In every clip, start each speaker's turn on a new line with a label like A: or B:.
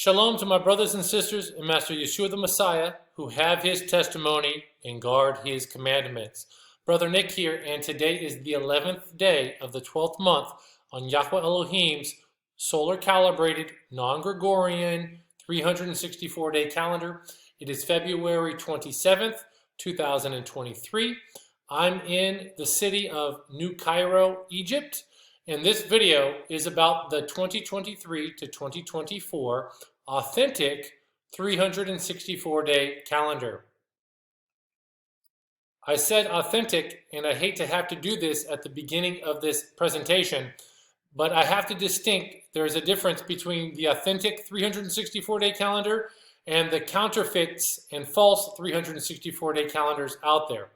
A: Shalom to my brothers and sisters in Master Yeshua the Messiah who have his testimony and guard his commandments. Brother Nick here, and today is the 11th day of the 12th month on Yahweh Elohim's solar calibrated, non-Gregorian, 364-day calendar. It is February 27th, 2023. I'm in the city of New Cairo, Egypt. And this video is about the 2023 to 2024 authentic 364-day calendar. I said authentic, and I hate to have to do this at the beginning of this presentation, but I have to distinct. There's a difference between the authentic 364-day calendar and the counterfeits and false 364-day calendars out there.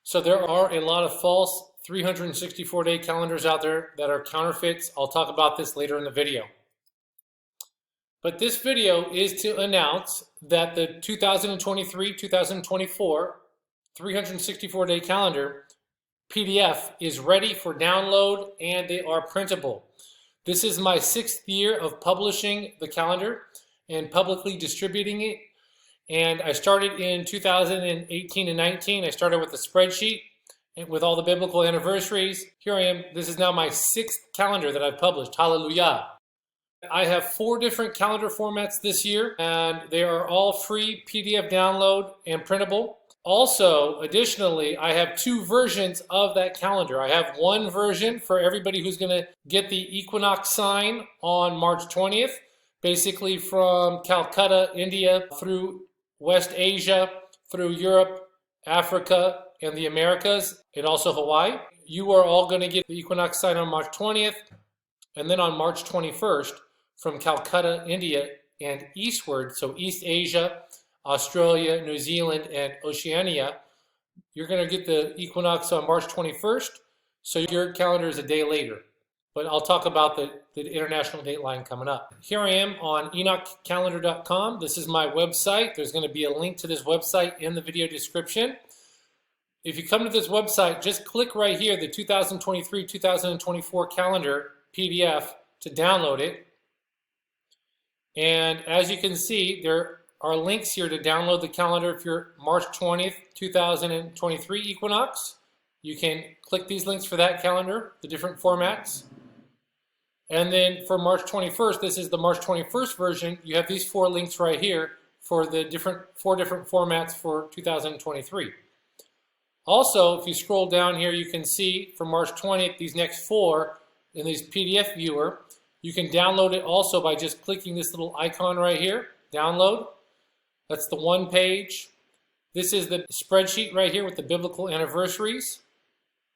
A: So there are a lot of false 364-day calendars out there that are counterfeits. I'll talk about this later in the video. But this video is to announce that the 2023-2024 364-day calendar PDF is ready for download, and they are printable. This is my 6th year of publishing the calendar and publicly distributing it. And I started in 2018 and 19. I started with a spreadsheet with all the biblical anniversaries. Here I am. This is now my 6th calendar that I've published. Hallelujah. I have 4 different calendar formats this year, and they are all free PDF download and printable. Also, additionally, I have 2 versions of that calendar. I have one version for everybody who's going to get the Equinox sign on March 20th, basically from Calcutta, India, through West Asia, through Europe, Africa, and the Americas, and also Hawaii. You are all going to get the Equinox sign on March 20th, and then on March 21st, from Calcutta, India, and eastward, so East Asia, Australia, New Zealand, and Oceania, you're going to get the Equinox on March 21st, so your calendar is a day later. But I'll talk about the international date line coming up. Here I am on EnochCalendar.com. This is my website. There's going to be a link to this website in the video description. If you come to this website, just click right here, the 2023-2024 calendar PDF, to download it. And as you can see, there are links here to download the calendar. If you're March 20th, 2023 Equinox, you can click these links for that calendar, the different formats. And then for March 21st, this is the March 21st version. You have these 4 links right here for the 4 different formats for 2023. Also, if you scroll down here, you can see for March 20th, these next 4 in this PDF viewer. You can download it also by just clicking this little icon right here, download. That's the one page. This is the spreadsheet right here with the biblical anniversaries.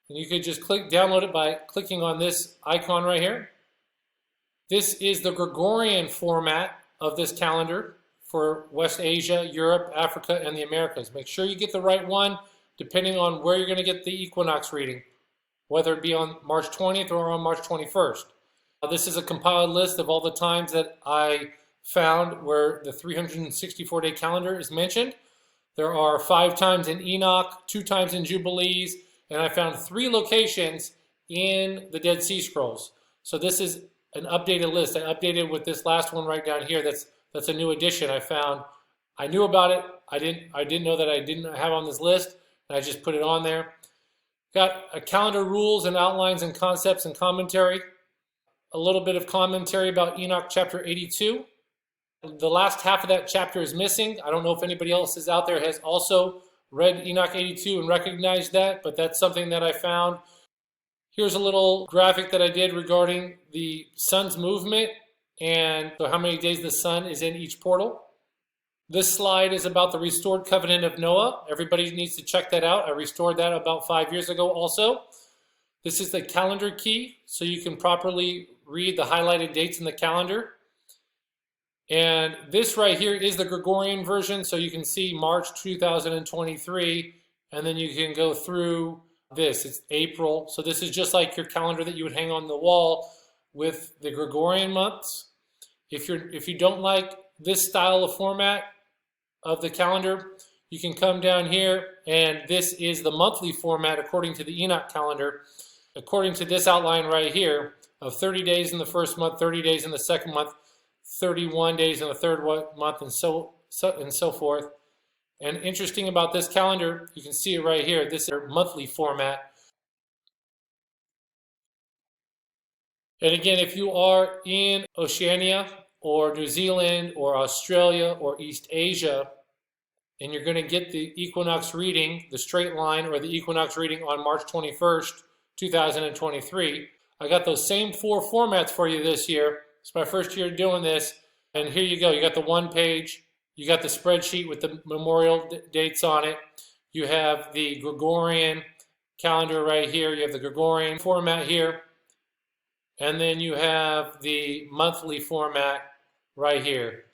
A: And you could just download it by clicking on this icon right here. This is the Gregorian format of this calendar for West Asia, Europe, Africa, and the Americas. Make sure you get the right one depending on where you're going to get the equinox reading, whether it be on March 20th or on March 21st. This is a compiled list of all the times that I found where the 364-day calendar is mentioned. There are 5 times in Enoch, 2 times in Jubilees, and I found 3 locations in the Dead Sea Scrolls. So this is an updated list. I updated with this last one right down here. That's a new addition I found. I knew about it. I didn't know that I didn't have on this list, and I just put it on there. Got a calendar rules and outlines and concepts and commentary. A little bit of commentary about Enoch chapter 82. The last half of that chapter is missing. I don't know if anybody else is out there has also read Enoch 82 and recognized that, but that's something that I found. Here's a little graphic that I did regarding the sun's movement and so how many days the sun is in each portal. This slide is about the restored covenant of Noah. Everybody needs to check that out. I restored that about 5 years ago also. This is the calendar key, so you can properly read the highlighted dates in the calendar. And this right here is the Gregorian version, so you can see March 2023, and then you can go through this. It's April, so this is just like your calendar that you would hang on the wall with the Gregorian months. If you don't like this style of format of the calendar, you can come down here, and this is the monthly format according to the Enoch calendar. According to this outline right here, of 30 days in the first month, 30 days in the second month, 31 days in the third month, and so forth. And interesting about this calendar, you can see it right here. This is a monthly format. And again, if you are in Oceania or New Zealand or Australia or East Asia, and you're going to get the equinox reading, the straight line, or the equinox reading on March 21st, 2023, I got those same 4 formats for you this year. It's my first year doing this. And here you go. You got the 1 page. You got the spreadsheet with the memorial dates on it. You have the Gregorian calendar right here. You have the Gregorian format here. And then you have the monthly format right here.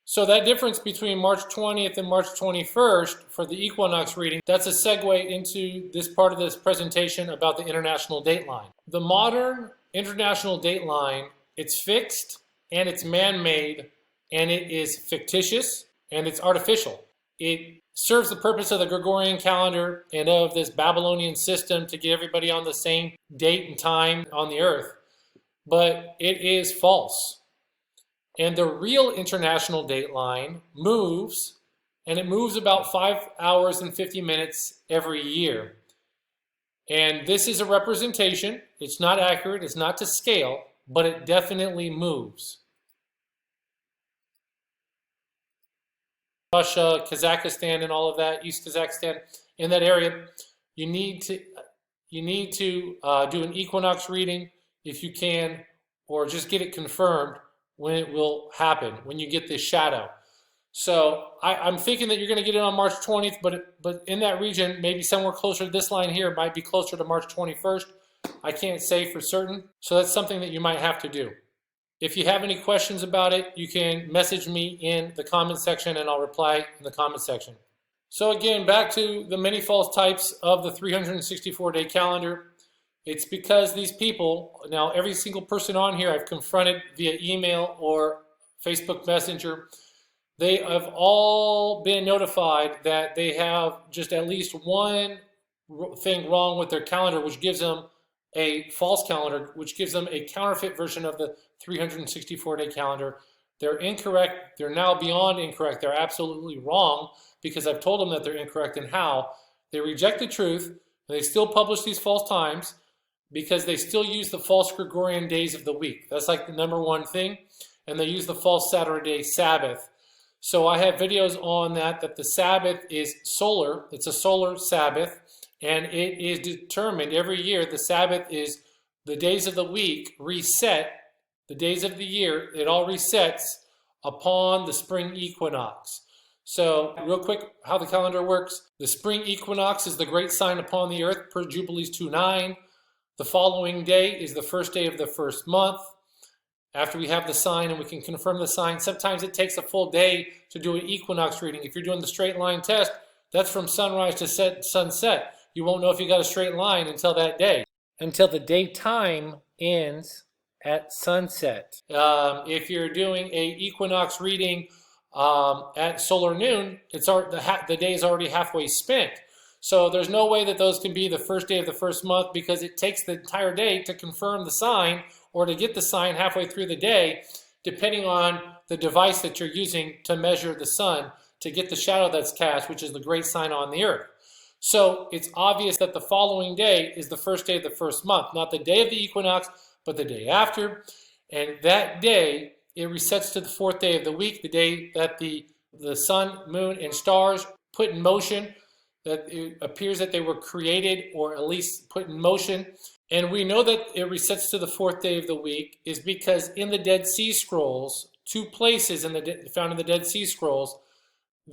A: So that difference between March 20th and March 21st for the equinox reading, that's a segue into this part of this presentation about the international date line. The modern international date line, it's fixed and it's man-made and it is fictitious and it's artificial. It serves the purpose of the Gregorian calendar and of this Babylonian system to get everybody on the same date and time on the earth, but it is false. And the real international date line moves, and it moves about 5 hours and 50 minutes every year. And this is a representation. It's not accurate, it's not to scale, but it definitely moves. Russia, Kazakhstan, and all of that, East Kazakhstan, in that area, you need to do an equinox reading if you can, or just get it confirmed when it will happen, when you get this shadow. So I'm thinking that you're going to get it on March 20th, but in that region, maybe somewhere closer to this line here, it might be closer to March 21st. I can't say for certain. So that's something that you might have to do. If you have any questions about it, you can message me in the comment section and I'll reply in the comment section. So again, back to the many false types of the 364-day calendar. It's because these people, now every single person on here I've confronted via email or Facebook Messenger, they have all been notified that they have just at least one thing wrong with their calendar, which gives them a false calendar, which gives them a counterfeit version of the 364-day calendar. They're incorrect. They're now beyond incorrect. They're absolutely wrong because I've told them that they're incorrect and how. They reject the truth. They still publish these false times because they still use the false Gregorian days of the week. That's like the #1 thing. And they use the false Saturday Sabbath. So I have videos on that the Sabbath is solar. It's a solar Sabbath. And it is determined every year. The Sabbath is the days of the week reset, the days of the year. It all resets upon the spring equinox. So real quick, how the calendar works. The spring equinox is the great sign upon the earth per Jubilees 2:9. The following day is the first day of the first month. After we have the sign and we can confirm the sign, sometimes it takes a full day to do an equinox reading. If you're doing the straight line test, that's from sunrise to sunset. You won't know if you got a straight line until that day, until the daytime ends at sunset. If you're doing a equinox reading at solar noon, the day is already halfway spent. So there's no way that those can be the first day of the first month because it takes the entire day to confirm the sign or to get the sign halfway through the day, depending on the device that you're using to measure the sun to get the shadow that's cast, which is the great sign on the earth. So it's obvious that the following day is the first day of the first month, not the day of the equinox, but the day after. And that day, it resets to the 4th day of the week, the day that the sun, moon, and stars put in motion, that it appears that they were created or at least put in motion. And we know that it resets to the 4th day of the week is because in the Dead Sea Scrolls, 2 places found in the Dead Sea Scrolls,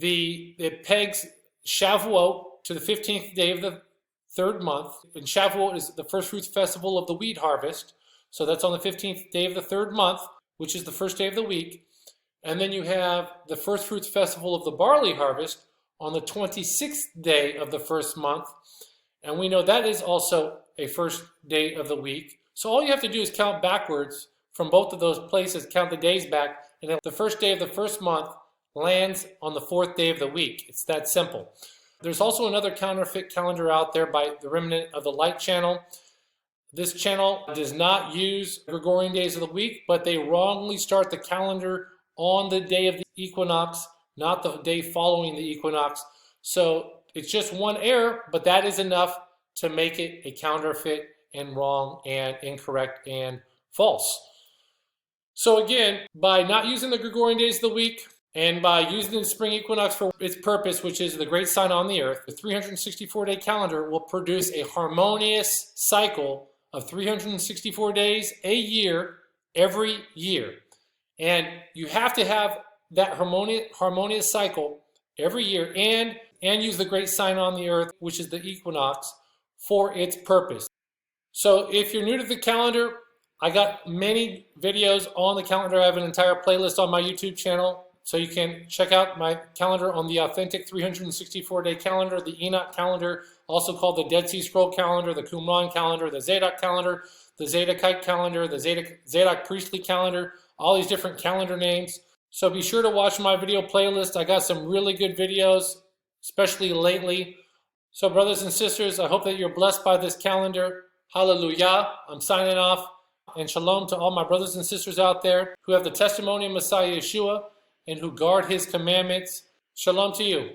A: it pegs Shavuot to the 15th day of the 3rd month. And Shavuot is the first fruits festival of the wheat harvest. So that's on the 15th day of the 3rd month, which is the first day of the week. And then you have the first fruits festival of the barley harvest on the 26th day of the 1st month. And we know that is also a first day of the week. So all you have to do is count backwards from both of those places, count the days back, and then the first day of the 1st month lands on the 4th day of the week. It's that simple. There's also another counterfeit calendar out there by the remnant of the Light Channel. This channel does not use Gregorian days of the week, but they wrongly start the calendar on the day of the equinox, not the day following the equinox. So it's just one error, but that is enough to make it a counterfeit and wrong and incorrect and false. So again, by not using the Gregorian days of the week and by using the spring equinox for its purpose, which is the great sign on the earth, the 364-day calendar will produce a harmonious cycle of 364 days a year, every year. And you have to have that harmonious cycle every year and use the great sign on the earth, which is the equinox, for its purpose. So if you're new to the calendar, I got many videos on the calendar. I have an entire playlist on my YouTube channel, so you can check out my calendar on the authentic 364-day calendar, the Enoch calendar, also called the Dead Sea Scroll calendar, the Qumran calendar, the Zadok calendar, the Zadokite calendar, the Zadok priestly calendar, all these different calendar names. So be sure to watch my video playlist. I got some really good videos, especially lately. So brothers and sisters, I hope that you're blessed by this calendar. Hallelujah. I'm signing off. And shalom to all my brothers and sisters out there who have the testimony of Messiah Yeshua and who guard his commandments. Shalom to you.